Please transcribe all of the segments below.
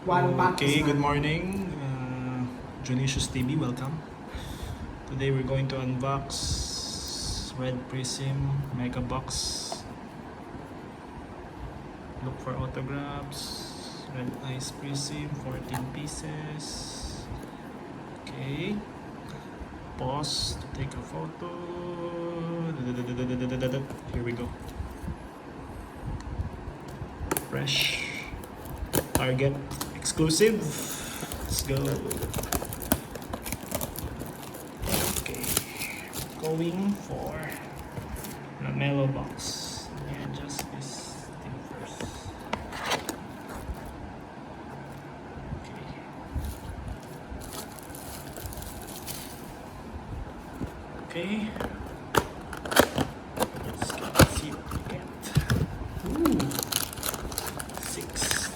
Okay, good morning, Junicious TV, welcome. Today we're going to unbox Red Prizm Megabox. Look for autographs. Red Ice Prizm, 14 pieces. Okay. Pause to take a photo. Here we go. Fresh. Target exclusive. Let's go. Okay. Going for the Melo box. Let me adjust this thing first. Okay. Let's see what we get. Ooh. 6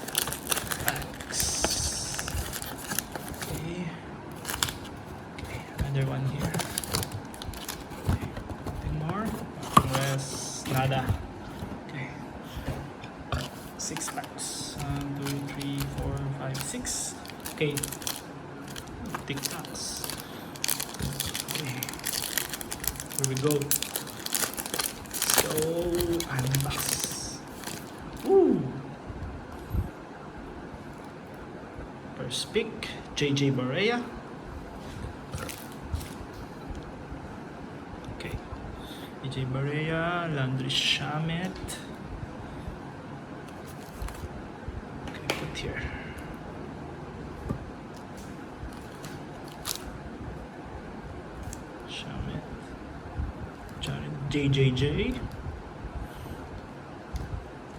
packs. Okay. Okay, another one here. Okay. Nothing more. Yes, nada. Okay. 6 packs. 1, 2, 3, 4, 5, 6. Okay. Tic tacs. Okay. Here we go. So, unbox. Woo! First pick, JJ Barea. Okay. JJ Barea, Landry Shamet. Okay, put here. Shamet. JJJ.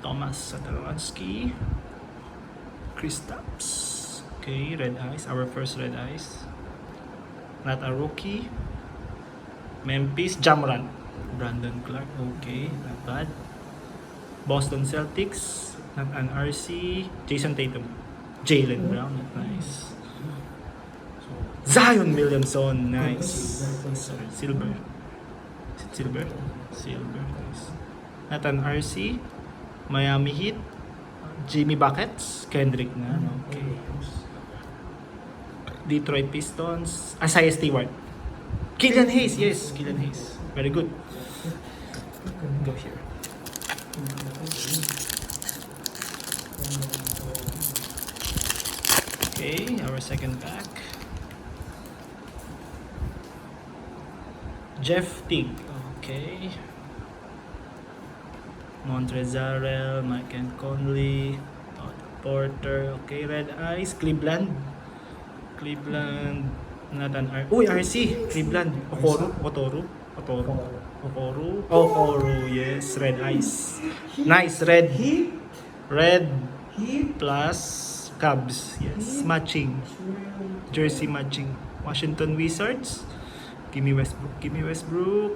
Thomas Satoransky. Kristaps. Okay, Red Ice. Our first Red Ice. Not a rookie. Memphis. Jamran. Brandon Clark. Okay, not bad. Boston Celtics. Not an RC. Jason Tatum. Jaylen Brown. Not nice. Zion Williamson. Nice. Sorry, silver. Is it silver? Silver. Nice. Not an RC. Miami Heat. Jimmy Buckets. Kendrick na. Okay. Detroit Pistons. Isaiah Stewart. Killian Hayes. Yes, Killian Hayes. Very good. Go here. Okay, our second pack. Jeff Teague. Okay. Montrezarel, Mike and Conley, Todd Porter. Okay, Red Ice, Cleveland. Cleveland, Nathan RC, Cleveland, Okoro, yes, Red Ice. Nice, red plus Cubs, yes, matching. Jersey matching. Washington Wizards. Give me Westbrook.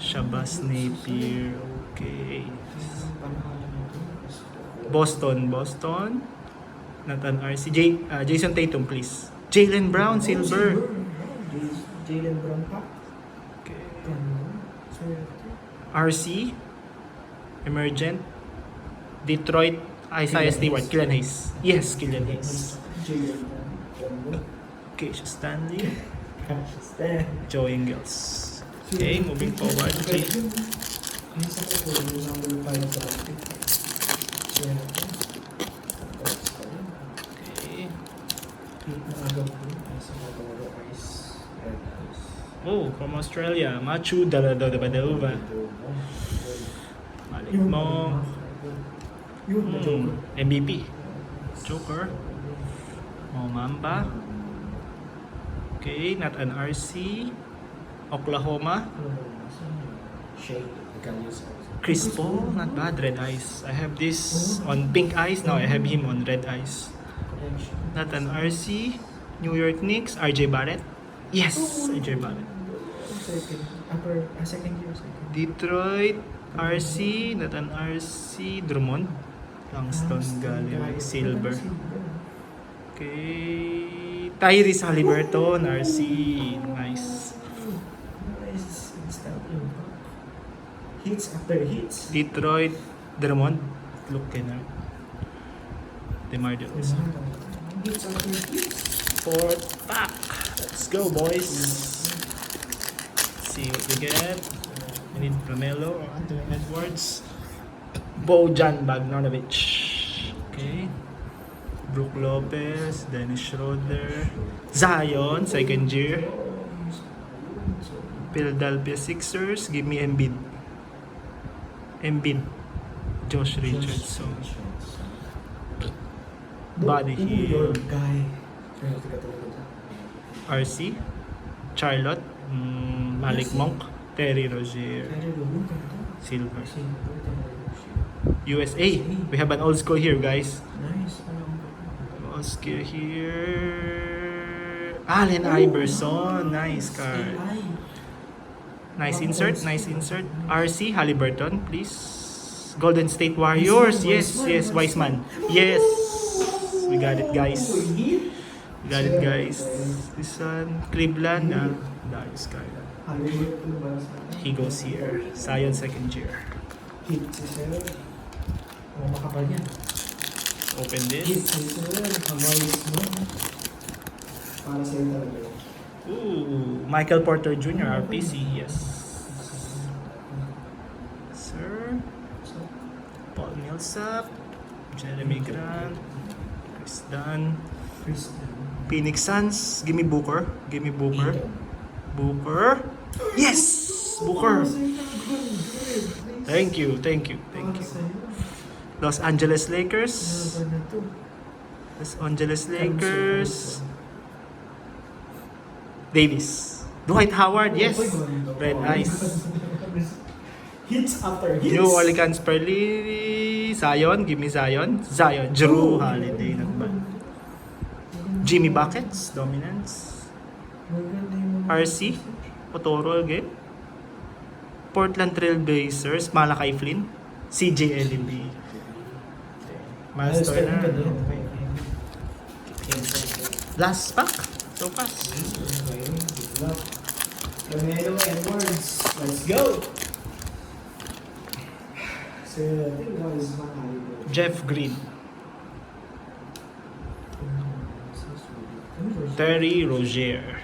Shabazz Napier. Okay. Boston. Nathan RC. Jason Tatum, please. Jaylen Brown, silver. Jaylen Brown pa? Okay. RC. Emergent. Detroit. Isaiah Stewart. Killian Hayes. Yes, Killian Hayes. Okay, Stanley. Joe Ingles. Okay, moving forward. Okay. Oh, from Australia, Machu Daladauba. Malik Monk. MVP. Joker. Mamba. Okay, not an RC. Oklahoma. Chris Paul, not bad. Red Ice. I have this on pink ice. Now I have him on red ice. Not an RC. New York Knicks. RJ Barrett. Yes, RJ Barrett. Second year. Detroit. RC. Not an RC. Drummond. Langston Galloway. Silver. Okay. Tyrese Haliburton. RC. Nice. Hits after hits. Detroit. Drummond. Look at that. DeMar DeRozan. Hits after hits. Fourth pack. Let's go, boys. See what we get. We need Camelo or Anthony Edwards. Bojan Bogdanovic. Okay. Brook Lopez, Dennis Schroeder, Zion, second year. Philadelphia Sixers, give me Embiid. Josh Richardson. Buddy Hield. Guy. RC, Charlotte, Malik Monk, Terry Rozier, Silver. USA, we have an old school here, guys. Nice. Old school here. Allen Iverson, nice card. Nice insert. RC, Halliburton, please. Golden State Warriors, yes, Wiseman. Yes, we got it, guys. This one, Cleveland, Darius Garland. He goes here. Zion, second year. Hit si Sir. Makapal yan. Open Hit this. si Sir. Hamayos mo. Para sa'yo talaga yun. Ooh, Michael Porter Jr., RPC, yes. Sir, Paul Millsap, Jeremy Grant, Chris Dunn, Phoenix Suns, give me Booker. Booker. Yes! Booker. Thank you. Los Angeles Lakers. Davis. Dwight Howard, yes. Red Ice. Hits after hits. New Orleans Pearly. Zion, give me Zion. Drew Holiday naman. Jimmy Buckets, Dominance. RC, Okoro again. Portland Trail Blazers, Malachi Flynn. CJ LB. Master na. Last pack. So fast. Camelo Edwards. Let's go. So, I think Wiseman. Jeff Green. Terry Rozier.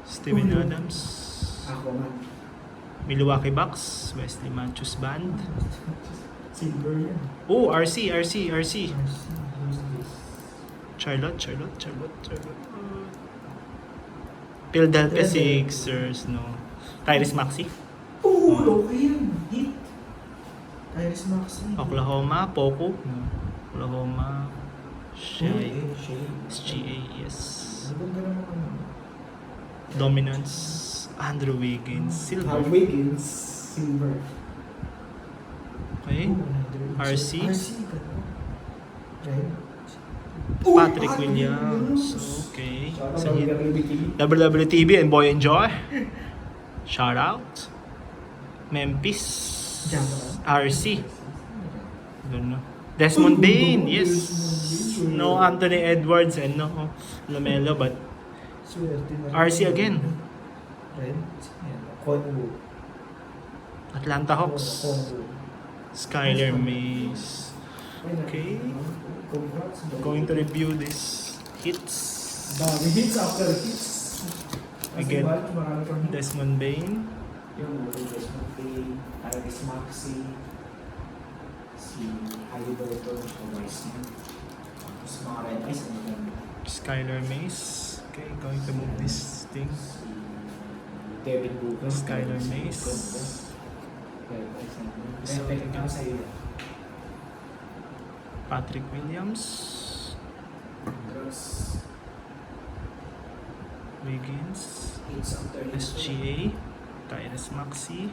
Steven Adams. Aquaman. Milwaukee Bucks. Wesley Matthews Band. Silver yan. Oh, RC. Who's this? Charlotte. Philadelphia Sixers, no. Tyrese Maxey. Okay yan. Hit. Tyrese Maxey. Oklahoma, Poco. No. Oklahoma. Shea. Shea. SGA, yes. Maganda naman ano. Dominance. Andrew Wiggins. Silver. Wiggins. Silver. Okay. RC. Right. Patrick Williams. Okay. So, WWTV and Boy Enjoy. Shout out. Memphis. RC. Ganun. Desmond Bain. Yes. No Anthony Edwards and no Lamelo, but RC again. Convo. Atlanta Hawks. Skyler Mays. Okay. Going to review this hits. Dami hits after hits. Again, Desmond Bain. Yung Desmond Bain, Tyrese Maxey, si Halliburton, si Wiseman. Tapos mga Red Ice, ano yan? Skyler Mays. Okay, going to move this thing. Si Devin Booker. Skyler Mays. Red Ice na yun. So, Perfect na sa iyo. Patrick Williams. Wiggins. Hits after hits. SGA. Tyrese Maxey.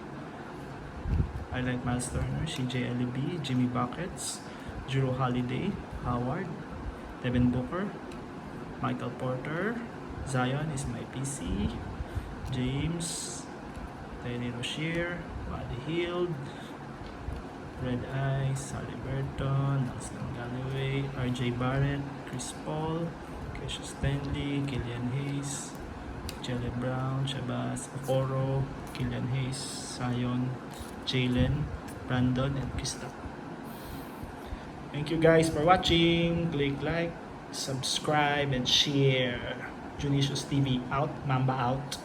I like Miles Turner. CJ LB. Jimmy Buckets. Drew Holiday. Howard. Devin Booker. Michael Porter. Zion is my PC. James. Terry Rozier. Buddy Hield. Red Ice, Halliburton, Nelson Galloway, RJ Barrett, Chris Paul, Cassius Stanley, Killian Hayes, Jalen Brown, Shabazz, Okoro, Killian Hayes, Zion, Jalen, Brandon, and Kristaps. Thank you guys for watching. Click like, subscribe, and share. Junicious TV out. Mamba out.